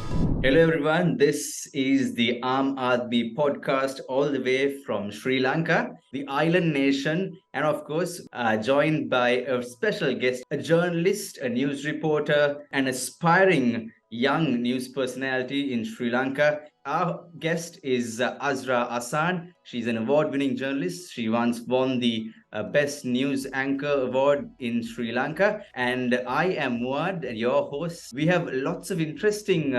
Hello, everyone. This is the Aadmi podcast, all the way from Sri Lanka, the island nation, and of course, joined by a special guest, a journalist, a news reporter, an aspiring young news personality in Sri Lanka. Our guest is Azra Assan. She's an award winning journalist. She once won the Best News Anchor Award in Sri Lanka. And I am Muaad, your host. We have lots of interesting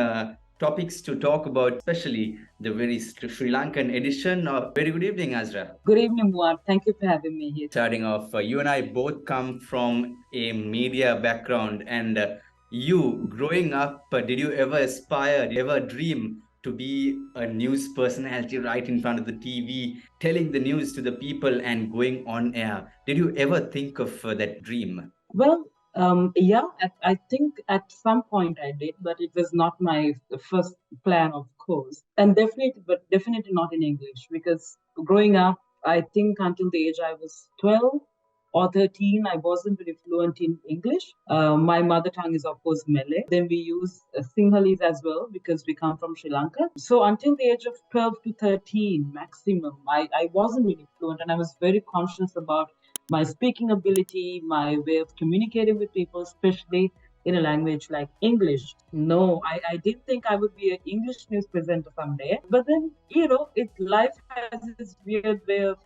topics to talk about, especially the very Sri Lankan edition. Very good evening, Azra. Good evening, Muad. Thank you for having me here. Starting off, you and I both come from a media background, and you growing up, did you ever aspire, did you ever dream to be a news personality right in front of the TV, telling the news to the people and going on air? Did you ever think of that dream? Well, yeah, I think at some point I did, but it was not my first plan, of course, and definitely not in English because growing up, I think until the age I was 12 or 13, I wasn't very fluent in English. My mother tongue is, of course, Malay. Then we use Sinhalese as well because we come from Sri Lanka. So until the age of 12 to 13 maximum, I wasn't really fluent and I was very conscious about my speaking ability, my way of communicating with people, especially in a language like English. No, I didn't think I would be an English news presenter someday. But then, life has this weird way of,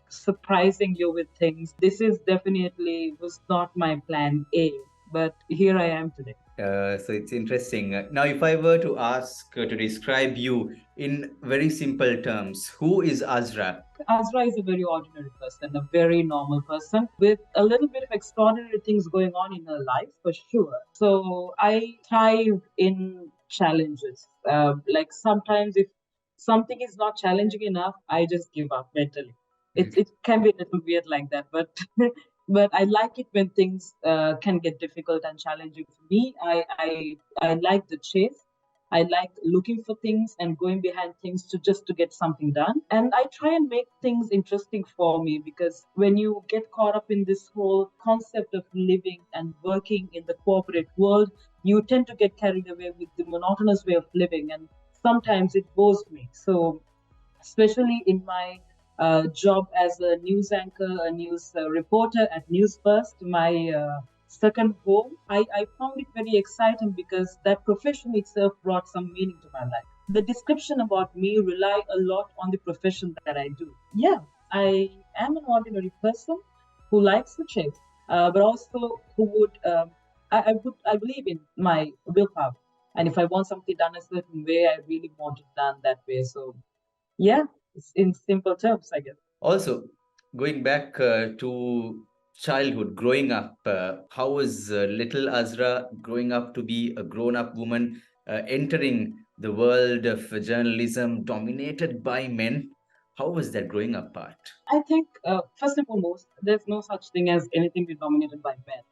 surprising you with things. This is definitely was not my plan A, but here I am today. So it's interesting. Now, if I were to ask to describe you in very simple terms, who is Azra? Azra is a very ordinary person, a very normal person with a little bit of extraordinary things going on in her life for sure. So I thrive in challenges. Like sometimes if something is not challenging enough, I just give up mentally. It can be a little weird like that, but but I like it when things can get difficult and challenging for me. I like the chase. I like looking for things and going behind things to get something done. And I try and make things interesting for me because when you get caught up in this whole concept of living and working in the corporate world, you tend to get carried away with the monotonous way of living, and sometimes it bores me. So especially in my job as a news anchor, a news reporter at News First, my second home, I found it very exciting because that profession itself brought some meaning to my life. The description about me rely a lot on the profession that I do. Yeah, I am an ordinary person who likes to chase, but also who would I believe in my willpower. And if I want something done a certain way, I really want it done that way. So yeah, it's in simple terms, I guess. Also, going back to childhood, growing up, how was little Azra growing up to be a grown up woman, entering the world of journalism dominated by men? How was that growing up part? I think, first and foremost, there's no such thing as anything being dominated by men.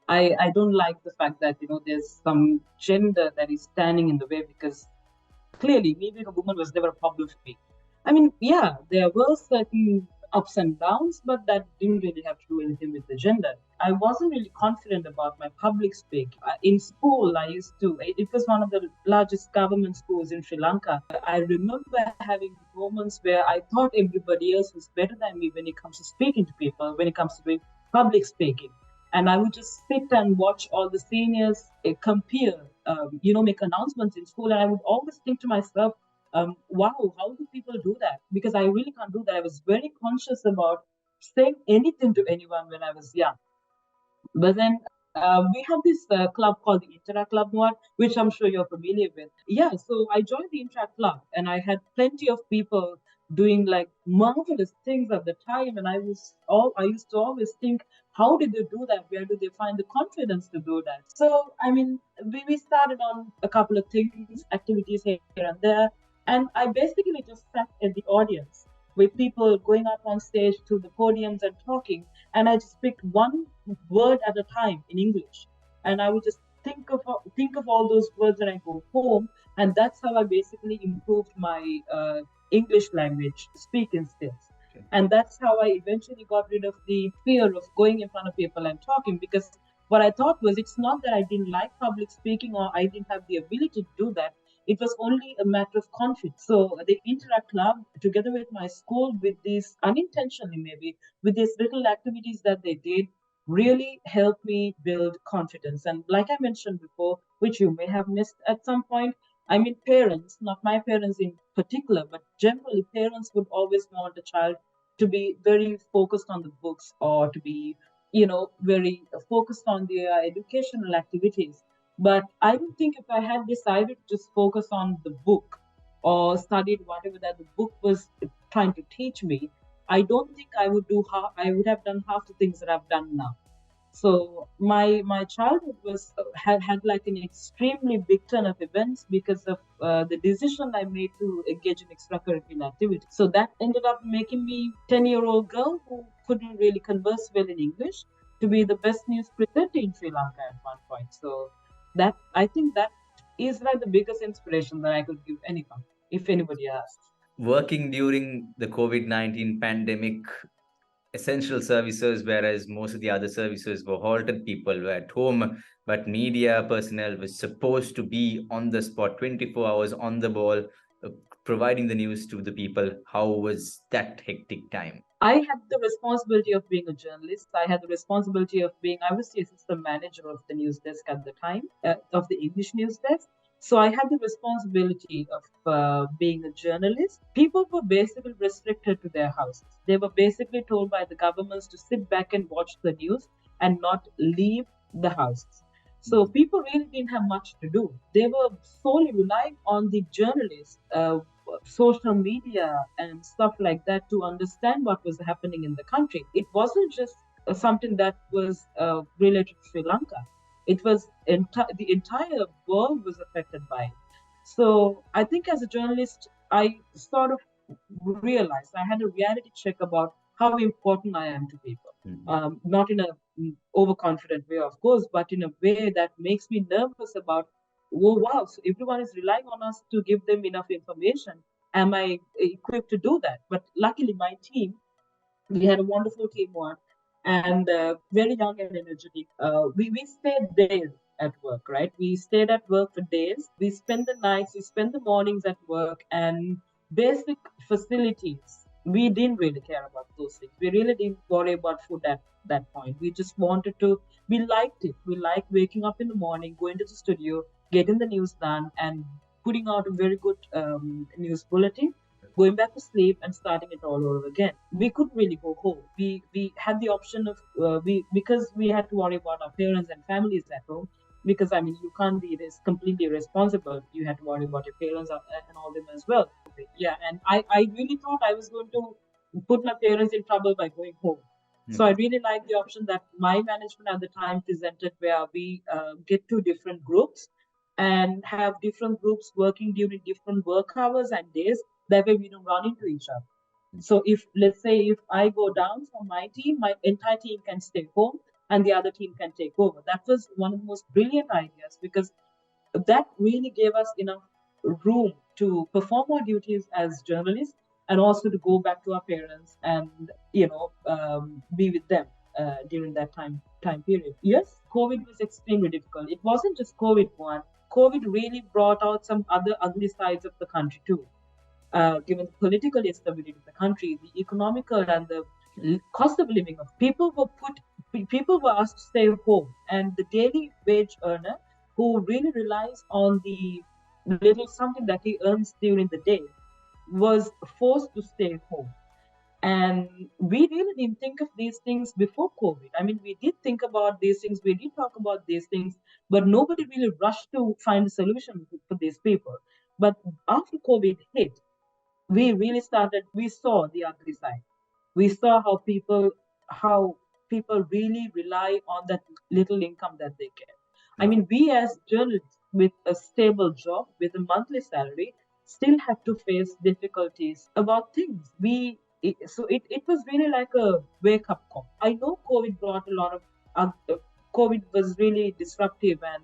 I don't like the fact that, there's some gender that is standing in the way because clearly me being a woman was never a problem for me. I mean, yeah, there were certain ups and downs, but that didn't really have to do anything with the gender. I wasn't really confident about my public speaking. In school, it was one of the largest government schools in Sri Lanka. I remember having moments where I thought everybody else was better than me when it comes to speaking to people, when it comes to doing public speaking. And I would just sit and watch all the seniors compare, make announcements in school. And I would always think to myself, wow, how do people do that? Because I really can't do that. I was very conscious about saying anything to anyone when I was young. But then we have this club called the Interact Club, Noir, which I'm sure you're familiar with. Yeah, so I joined the Interact Club and I had plenty of people doing like marvelous things at the time. And I used to always think, how did they do that? Where do they find the confidence to do that? So, I mean, we started on a couple of things, activities here and there. And I basically just sat in the audience with people going up on stage to the podiums and talking. And I just picked one word at a time in English. And I would just think of all those words when I go home. And that's how I basically improved my English language speaking skills. And that's how I eventually got rid of the fear of going in front of people and talking because What I thought was, it's not that I didn't like public speaking or I didn't have the ability to do that. It was only a matter of confidence. So the Interact Club, together with my school, with these unintentionally maybe, with these little activities that they did, really helped me build confidence. And like I mentioned before, which you may have missed at some point, I mean, parents, not my parents in particular, but generally parents would always want a child to be very focused on the books or to be, very focused on their educational activities. But I don't think if I had decided to just focus on the book or studied whatever that the book was trying to teach me, I don't think I would have done half the things that I've done now. So my childhood was had like an extremely big turn of events because of the decision I made to engage in extracurricular activity. So that ended up making me 10-year-old girl who couldn't really converse well in English to be the best news presenter in Sri Lanka at one point. So that, I think, that is like the biggest inspiration that I could give anyone, if anybody asks. Working during the COVID-19 pandemic, essential services, whereas most of the other services were halted, people were at home, but media personnel was supposed to be on the spot, 24 hours on the ball, providing the news to the people. How was that hectic time? I had the responsibility of being a journalist. I had the responsibility of being, I was the assistant manager of the news desk at the time, of the English news desk. So I had the responsibility of being a journalist. People were basically restricted to their houses. They were basically told by the governments to sit back and watch the news and not leave the houses. So people really didn't have much to do. They were solely relying on the journalists, social media and stuff like that to understand what was happening in the country. It wasn't just something that was related to Sri Lanka. It was the entire world was affected by it. So I think as a journalist, I sort of realized I had a reality check about how important I am to people. Not in a overconfident way, of course, but in a way that makes me nervous about, oh wow, so everyone is relying on us to give them enough information. Am I equipped to do that? But luckily, my team, we had a wonderful teamwork and very young and energetic. We stayed days at work, right? We stayed at work for days. We spent the nights, we spent the mornings at work, and basic facilities. We didn't really care about those things. We really didn't worry about food at that point. We just wanted to, we liked it. We liked waking up in the morning, going to the studio, getting the news done, and putting out a very good news bulletin, going back to sleep and starting it all over again. We couldn't really go home. We had the option of we because we had to worry about our parents and families at home. Because I mean, you can't be this completely responsible. You had to worry about your parents and all them as well. Yeah, and I really thought I was going to put my parents in trouble by going home. So I really liked the option that my management at the time presented, where we get two different groups and have different groups working during different work hours and days. That way we don't run into each other. So if, let's say, if I go down from my team, my entire team can stay home and the other team can take over. That was one of the most brilliant ideas, because that really gave us enough room to perform our duties as journalists and also to go back to our parents and be with them during that time period. Yes, COVID was extremely difficult. It wasn't just COVID one. COVID really brought out some other ugly sides of the country too. Given the political instability of the country, the economical and the cost of living of people were asked to stay home, and the daily wage earner who really relies on the little something that he earns during the day was forced to stay home. And we really didn't think of these things before COVID. I mean, we did think about these things, we did talk about these things, but nobody really rushed to find a solution for these people. But after COVID hit, we saw the ugly side. We saw how people really rely on that little income that they get. I mean, we as journalists with a stable job, with a monthly salary, still have to face difficulties about things. So it was really like a wake up call. I know COVID brought a lot of, COVID was really disruptive and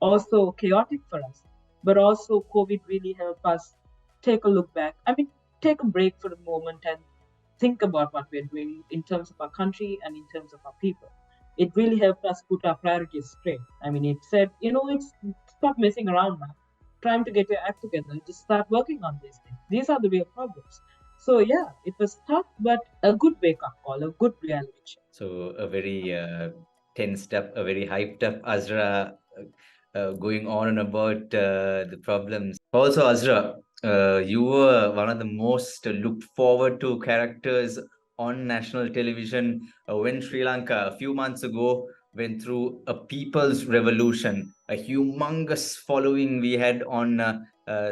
also chaotic for us, but also COVID really helped us take a look back. I mean, take a break for a moment and think about what we're doing in terms of our country and in terms of our people. it really helped us put our priorities straight. I mean, it said, it's stop messing around now. Trying to get your act together. Just start working on these things. These are the real problems. So yeah, it was tough, but a good wake up call, a good reality check. So a very tensed up, a very hyped up Azra going on and about the problems. Also, Azra, you were one of the most looked forward to characters on national television when Sri Lanka a few months ago went through a people's revolution, a humongous following we had on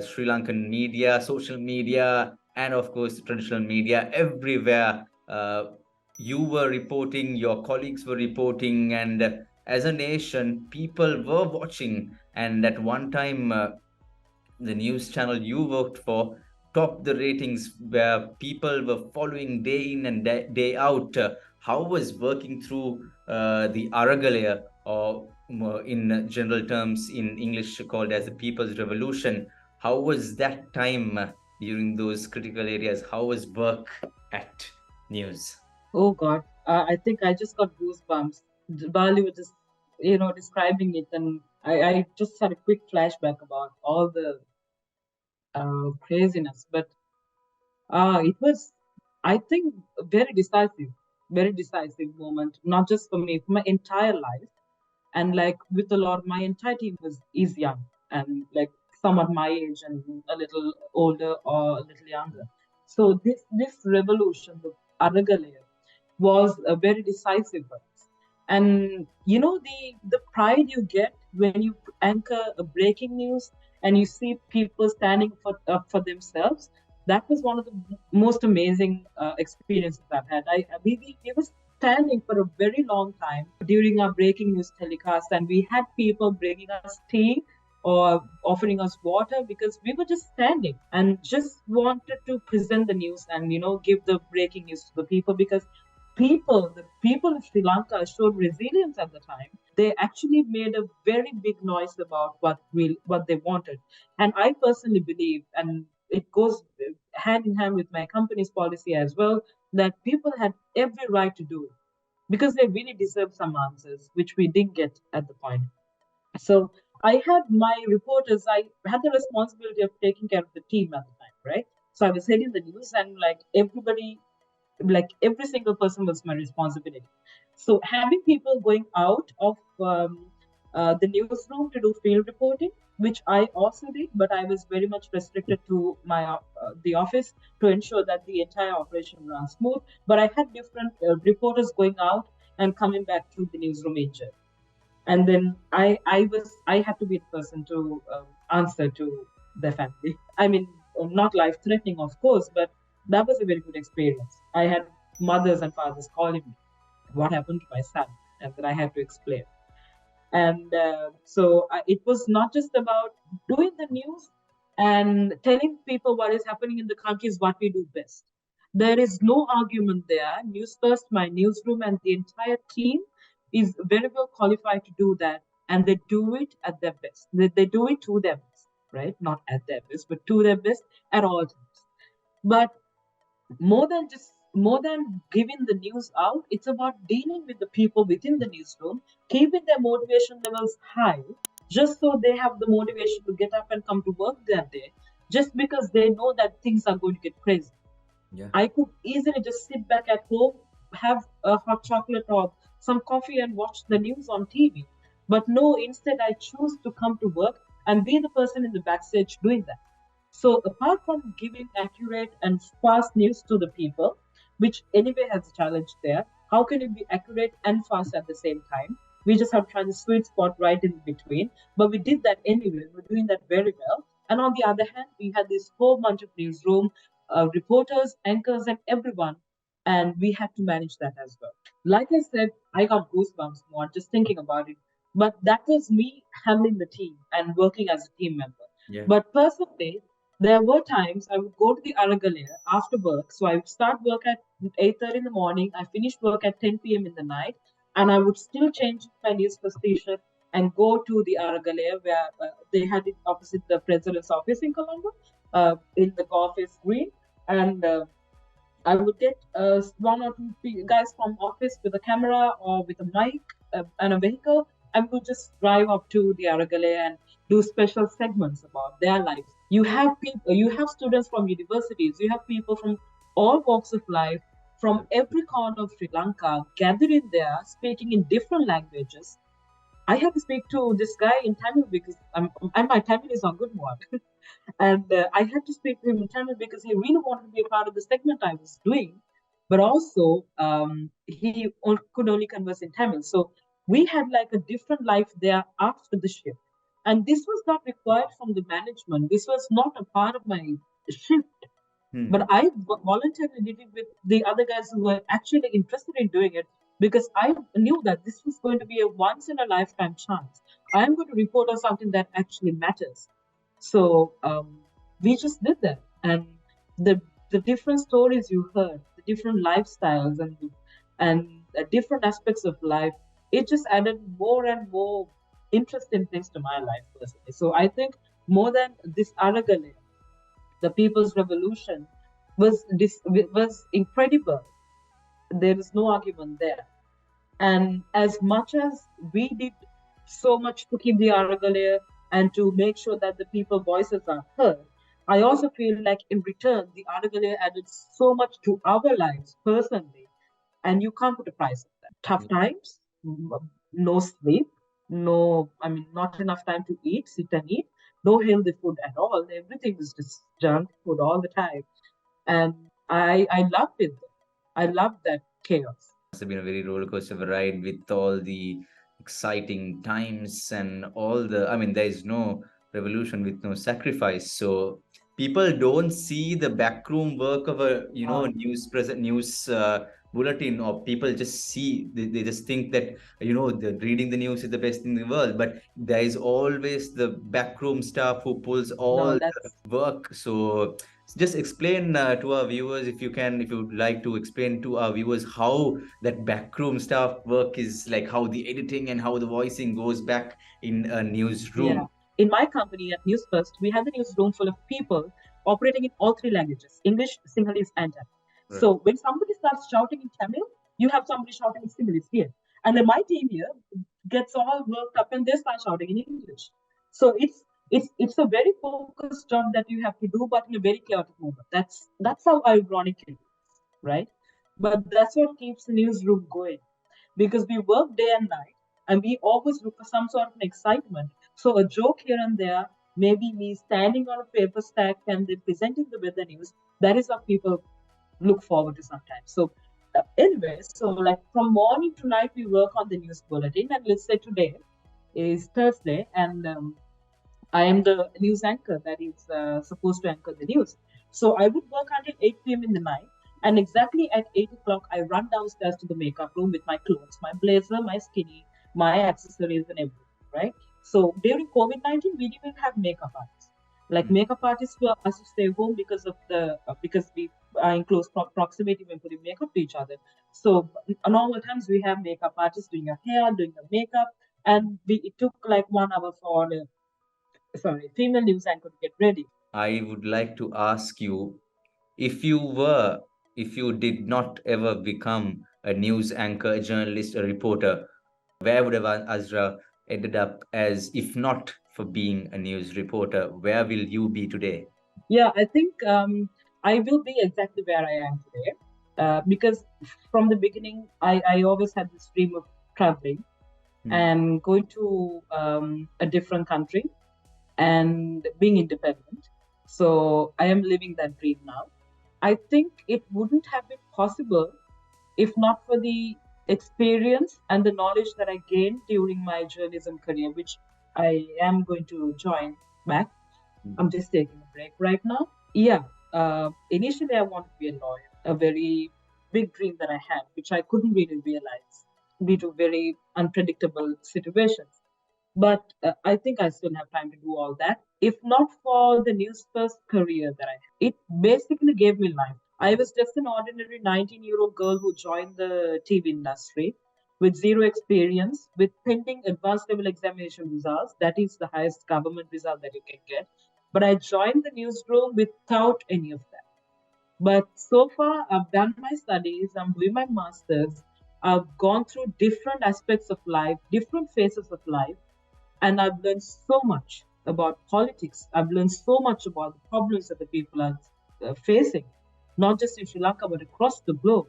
Sri Lankan media, social media, and of course, traditional media everywhere. You were reporting, your colleagues were reporting, and as a nation, people were watching. And at one time, the news channel you worked for topped the ratings where people were following day in and day out. How was working through the Aragalaya, or in general terms in English called as the People's Revolution? How was that time during those critical areas? How was work at news? Oh God, I think I just got goosebumps while you were just, describing it, and I just had a quick flashback about all the craziness. But it was, I think, very decisive moment, not just for me, for my entire life. And like with a lot, my entire team is young and like somewhat my age and a little older or a little younger. So this revolution, the Aragalaya, was very decisive for us. And the pride you get when you anchor a breaking news and you see people standing up for themselves. That was one of the most amazing experiences I've had. We were standing for a very long time during our breaking news telecast, and we had people bringing us tea or offering us water because we were just standing and just wanted to present the news and give the breaking news to the people, because the people of Sri Lanka showed resilience at the time. They actually made a very big noise about what they wanted. And I personally believe, and it goes hand in hand with my company's policy as well, that people had every right to do it because they really deserve some answers, which we didn't get at the point. So I had my reporters, I had the responsibility of taking care of the team at the time, right? So I was heading the news, and like every single person was my responsibility. So having people going out of the newsroom to do field reporting, which I also did, but I was very much restricted to my the office to ensure that the entire operation runs smooth. But I had different reporters going out and coming back to the newsroom injured, and then I had to be the person to answer to the family. I mean, not life threatening, of course, but that was a very good experience. I had mothers and fathers calling me, what happened to my son, and then I had to explain. And it was not just about doing the news and telling people what is happening in the country is what we do best. There is no argument there. News First, my newsroom, and the entire team is very well qualified to do that, and they do it at their best. They do it to their best, right? Not at their best, but to their best at all times. But more than giving the news out, it's about dealing with the people within the newsroom, keeping their motivation levels high, just so they have the motivation to get up and come to work that day, just because they know that things are going to get crazy. Yeah. I could easily just sit back at home, have a hot chocolate or some coffee and watch the news on TV. But no, instead I choose to come to work and be the person in the backstage doing that. So apart from giving accurate and fast news to the people, which anyway has a challenge there, how can it be accurate and fast at the same time? We just have to find the sweet spot right in between. But we did that anyway. We're doing that very well. And on the other hand, we had this whole bunch of newsroom reporters, anchors, and everyone. And we had to manage that as well. Like I said, I got goosebumps more just thinking about it. But that was me handling the team and working as a team member. Yeah. But personally, there were times I would go to the Aragalaya after work. So I would start work at 8:30 in the morning. I finished work at 10 p.m. in the night. And I would still change my news first t-shirt and go to the Aragalaya where they had it opposite the president's office in Colombo, in the office green. And I would get one or two guys from office with a camera or with a mic, and a vehicle, and we'll just drive up to the Aragalaya and do special segments about their lives. You have people, you have students from universities, you have people from all walks of life, from every corner of Sri Lanka, gathering there, speaking in different languages. I had to speak to this guy in Tamil because and my Tamil is on good one. And I had to speak to him in Tamil because he really wanted to be a part of the segment I was doing, but also he could only converse in Tamil. So we had like a different life there after the shift. And this was not required from the management. This was not a part of my shift. But Hmm. I voluntarily did it with the other guys who were actually interested in doing it because I knew that this was going to be a once in a lifetime chance. I am going to report on something that actually matters. So we just did that, and the the different stories you heard, the different lifestyles, and the different aspects of life, it just added more and more interesting things to my life personally. So I think more than this Aragale, the People's Revolution was incredible. There is no argument there. And as much as we did so much to keep the Aragalaya and to make sure that the people voices are heard, I also feel like in return the Aragalaya added so much to our lives personally, and you can't put a price on that. Tough times, no sleep, no, I mean, not enough time to eat, sit and eat, no healthy food at all. Everything was just junk food all the time. And I loved it. I loved that chaos. Must have been a very roller coaster ride with all the exciting times and all the. I mean, there is no revolution with no sacrifice. So people don't see the backroom work of a news bulletin, or people just see they just think that the reading the news is the best thing in the world. But there is always the backroom staff who pulls all No, the that's work. So just explain to our viewers, if you can, if you'd like to explain to our viewers how that backroom staff work is, like how the editing and how the voicing goes back in a yeah. newsroom. In my company at News First, we have a newsroom full of people operating in all three languages: English, Sinhalese, and Tamil. Right. So when somebody starts shouting in Tamil, you have somebody shouting in Sinhalese here. And then my team here gets all worked up and they start shouting in English. So it's a very focused job that you have to do, but in a very chaotic moment. That's how ironic it is, right? But that's what keeps the newsroom going because we work day and night and we always look for some sort of an excitement. So a joke here and there, maybe me standing on a paper stack and then presenting the weather news, that is what people look forward to sometimes. So anyway, so like from morning to night, we work on the news bulletin. And let's say today is Thursday, and I am the news anchor that is supposed to anchor the news. So I would work until 8 p.m. in the night. And exactly at 8 o'clock, I run downstairs to the makeup room with my clothes, my blazer, my skinny, my accessories, and everything, right? So during COVID 19, we didn't have makeup artists. Like Mm. makeup artists were asked to stay home because of the because we are in close proximity when putting makeup to each other. So at normal times we have makeup artists doing your hair, doing your makeup, and it took like 1 hour for the female news anchor to get ready. I would like to ask you, if you were, if you did not ever become a news anchor, a journalist, a reporter, where would have Azra ended up as, if not for being a news reporter? Where will you be today? Yeah, I think I will be exactly where I am today because from the beginning, I always had this dream of traveling Hmm. and going to a different country and being independent. So I am living that dream now. I think it wouldn't have been possible if not for the experience and the knowledge that I gained during my journalism career, which I am going to join back. I'm just taking a break right now. Yeah, initially I wanted to be a lawyer, a very big dream that I had, which I couldn't really realize due to very unpredictable situations. But I think I still have time to do all that. If not for the news first career that I had, it basically gave me life. I was just an ordinary 19-year-old girl who joined the TV industry with zero experience, with pending advanced level examination results. That is the highest government result that you can get. But I joined the newsroom without any of that. But so far, I've done my studies, I'm doing my master's, I've gone through different aspects of life, different phases of life, and I've learned so much about politics. I've learned so much about the problems that the people are facing, not just in Sri Lanka, but across the globe.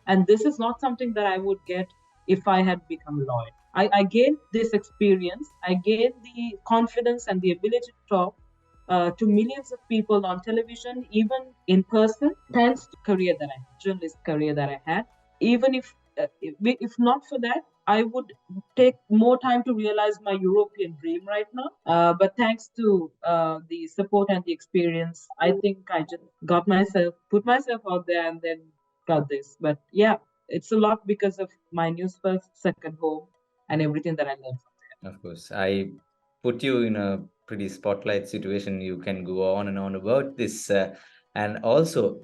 And this is not something that I would get if I had become a lawyer. I gained this experience, I gained the confidence and the ability to talk to millions of people on television, even in person, thanks to career that I had, journalist career that I had. Even if not for that, I would take more time to realize my European dream right now. But thanks to the support and the experience, I think I just put myself out there and then got this. But yeah, it's a lot because of my news first, second home, and everything that I learned from there. Of course, I put you in a pretty spotlight situation. You can go on and on about this. And also,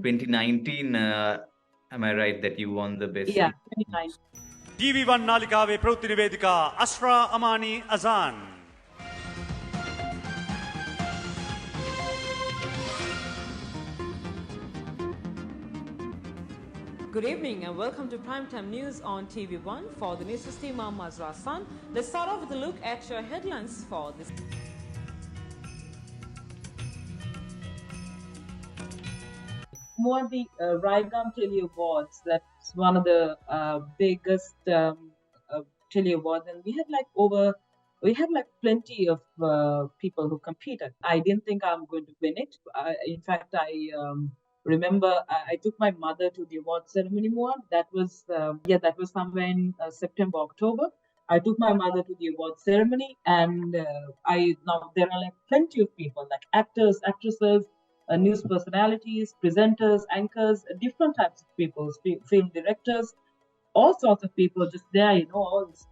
2019, am I right that you won the best? Yeah, 29. TV1 नालिकावे प्रवृत्ति निवेदिका Asra Amani Azan. Good evening and welcome to Primetime News on TV1 for the news system. I'm Azra Assan. Let's start off with a look at your headlines for this. More the Raigam Tele Awards. That's one of the biggest Tele Awards, and we had like plenty of people who competed. I didn't think I'm going to win it. In fact, I remember I took my mother to the award ceremony. That was somewhere in September, October. I took my mother to the award ceremony, and now there are like plenty of people, like actors, actresses, news personalities, presenters, anchors, different types of people, film directors, all sorts of people just there, it was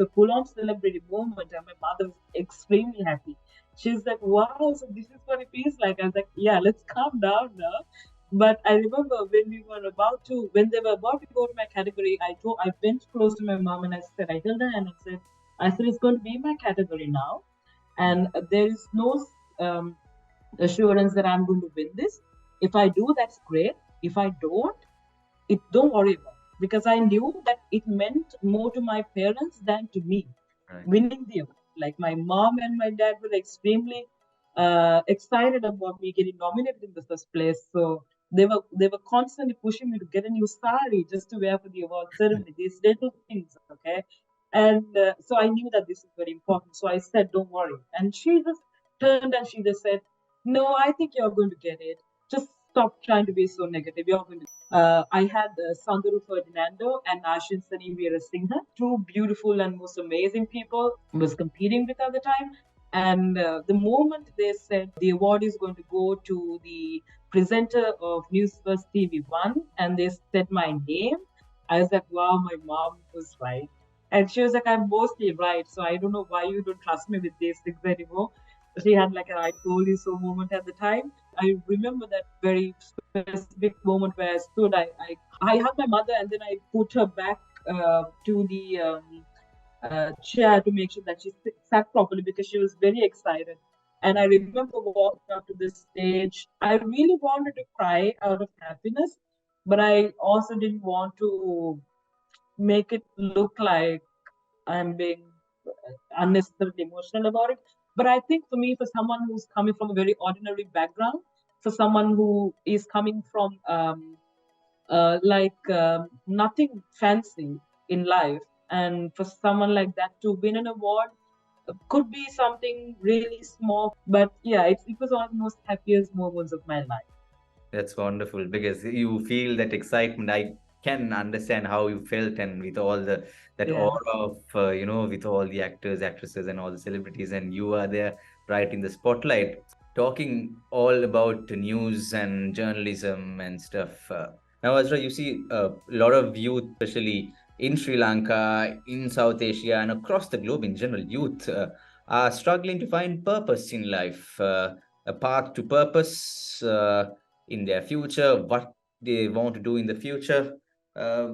a full-on celebrity moment, and my mother was extremely happy. She's like, "Wow, so this is what it feels like." I was like, "Yeah, let's calm down now." But I remember when they were about to go to my category, I went close to my mom and I held her hand and said, "It's going to be my category now, and there is no assurance that I'm going to win this. If I do, that's great. If I don't worry about it." Because I knew that it meant more to my parents than to me winning the award. Like my mom and my dad were extremely excited about me getting nominated in the first place. So they were constantly pushing me to get a new sari just to wear for the award ceremony. These little things, okay. And so I knew that this is very important. So I said, "Don't worry." And she just turned and she just said, "No, I think you're going to get it. Just stop trying to be so negative. You're going to." I had Sandaru Ferdinando and Ashin Sani Veerasinghe, two beautiful and most amazing people I was competing with at the time. And the moment they said the award is going to go to the presenter of News First TV1, and they said my name, I was like, "Wow, my mom was right." And she was like, "I'm mostly right, so I don't know why you don't trust me with these things anymore." She had like an "I told you so" moment at the time. I remember that very specific moment where I stood. I hugged my mother and then I put her back to the chair to make sure that she sat properly because she was very excited. And I remember walking up to the stage. I really wanted to cry out of happiness, but I also didn't want to make it look like I'm being unnecessarily emotional about it. But I think for me, for someone who's coming from a very ordinary background, for someone who is coming from nothing fancy in life, and for someone like that to win an award could be something really small. But yeah, it was one of the most happiest moments of my life. That's wonderful because you feel that excitement. I can understand how you felt, and with all that Yeah. aura of with all the actors, actresses, and all the celebrities, and you are there right in the spotlight, talking all about news and journalism and stuff. Now, Azra, you see a lot of youth, especially in Sri Lanka, in South Asia, and across the globe in general, youth are struggling to find purpose in life, a path to purpose. In their future, what they want to do in the future.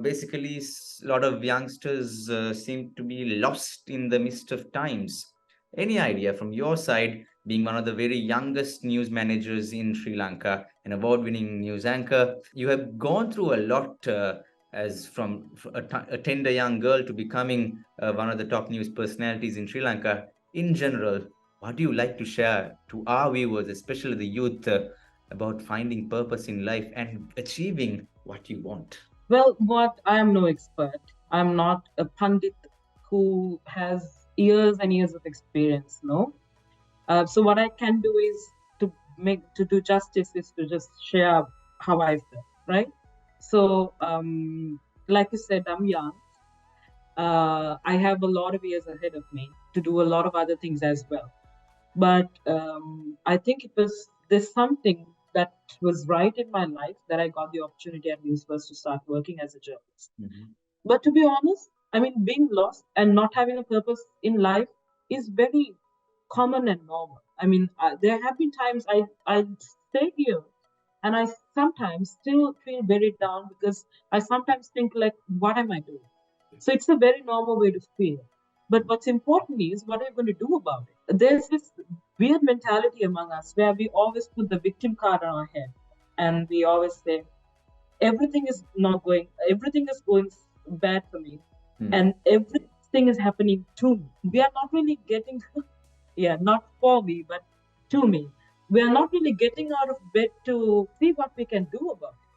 Basically, a lot of youngsters seem to be lost in the midst of times. Any idea from your side, being one of the very youngest news managers in Sri Lanka, an award winning news anchor? You have gone through a lot as from a tender young girl to becoming one of the top news personalities in Sri Lanka. In general, what do you like to share to our viewers, especially the youth, about finding purpose in life and achieving what you want? Well, what I am no expert. I'm not a pundit who has years and years of experience. No. So what I can do is to do justice is to just share how I feel, right? So, like you said, I'm young. I have a lot of years ahead of me to do a lot of other things as well. But I think there's something that was right in my life that I got the opportunity at News First to start working as a journalist. Mhm. But to be honest, I mean, being lost and not having a purpose in life is very common and normal. I mean, there have been times I stay here and I sometimes still feel very down because I sometimes think like, what am I doing? So it's a very normal way to feel. But what's important is what are you going to do about it? There's this weird mentality among us where we always put the victim card on our head and we always say, everything is going bad for me and everything is happening to me. We are not really getting, yeah, not for me, but to me. We are not really getting out of bed to see what we can do about it.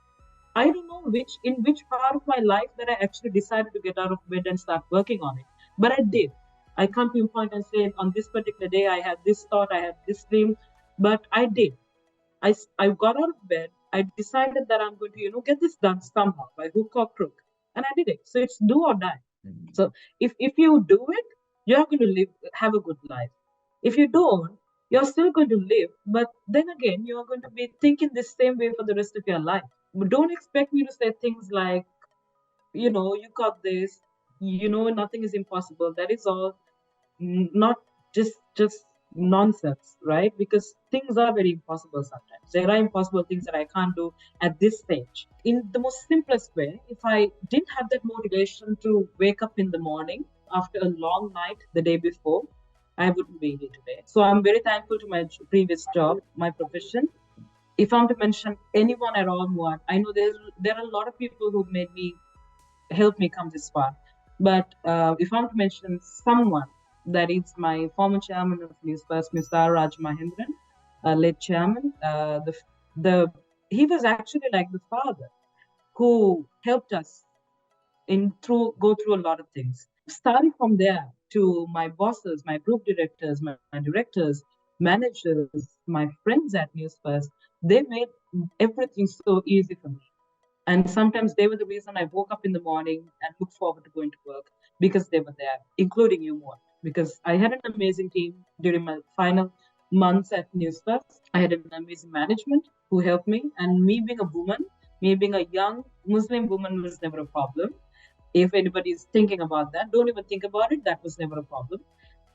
I don't know in which part of my life that I actually decided to get out of bed and start working on it. But I did. I can't pinpoint and say on this particular day I had this thought, I had this dream, but I did. I got out of bed. I decided that I'm going to, get this done somehow by hook or crook. And I did it. So it's do or die. So if you do it, you're going to have a good life. If you don't, you're still going to live, but then again, you're going to be thinking the same way for the rest of your life. But don't expect me to say things like, you got this, nothing is impossible. That is all not just nonsense, right? Because things are very impossible sometimes. There are impossible things that I can't do at this stage. In the most simplest way, if I didn't have that motivation to wake up in the morning after a long night the day before, I wouldn't be here today. So I'm very thankful to my previous job, my profession. If I'm to mention anyone at all, Muaad, I know there are a lot of people who made me help me come this far. But if I'm to mention someone, that is my former chairman of News First, Mr. Raj Mahendran, late chairman. He was actually like the father who helped us go through a lot of things. Starting from there to my bosses, my group directors, my directors, managers, my friends at News First, they made everything so easy for me. And sometimes they were the reason I woke up in the morning and looked forward to going to work because they were there, including you more. Because I had an amazing team during my final months at News First. I had an amazing management who helped me. And me being a woman, me being a young Muslim woman was never a problem. If anybody is thinking about that, don't even think about it. That was never a problem.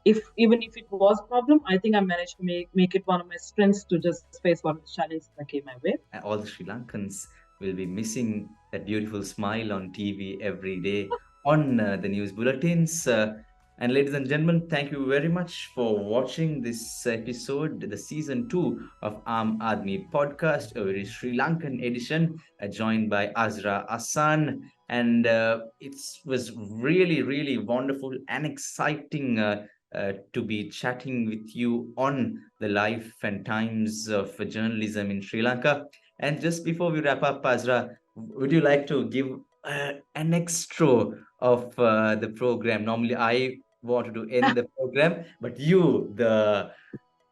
Even if it was a problem, I think I managed to make it one of my strengths to just face one of the challenges that came my way. All the Sri Lankans will be missing that beautiful smile on TV every day on the news bulletins. And ladies and gentlemen, thank you very much for watching this episode, the season 2 of Aadmi podcast, a very Sri Lankan edition, joined by Azra Assan. And it was really, really wonderful and exciting to be chatting with you on the life and times of journalism in Sri Lanka. And just before we wrap up, Azra, would you like to give an extra of the program? Normally, I wanted to end the program, but you, the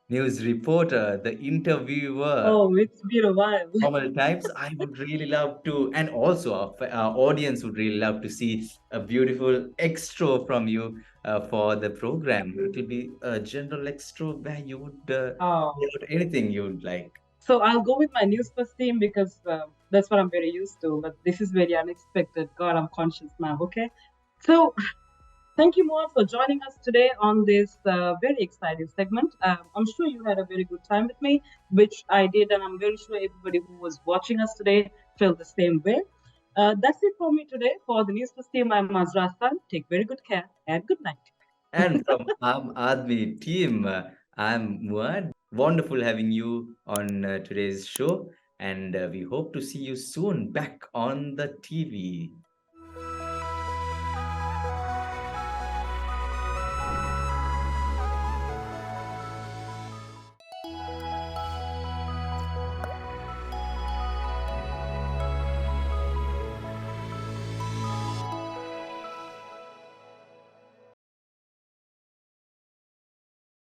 news reporter, the interviewer, Oh, it's been a while. normal times, I would really love to, and also our audience would really love to see a beautiful extra from you for the program. It will be a general extra where you would Oh. say anything you would like. So I'll go with my news first theme because that's what I'm very used to. But this is very unexpected. God, I'm conscious now. Okay. So thank you, Moa, for joining us today on this very exciting segment. I'm sure you had a very good time with me, which I did, and I'm very sure everybody who was watching us today felt the same way. That's it for me today. For the news first team, I'm Azra Assan. Take very good care and good night. And from Aadmi team, I'm Muad. Wonderful having you on today's show, and we hope to see you soon back on the TV.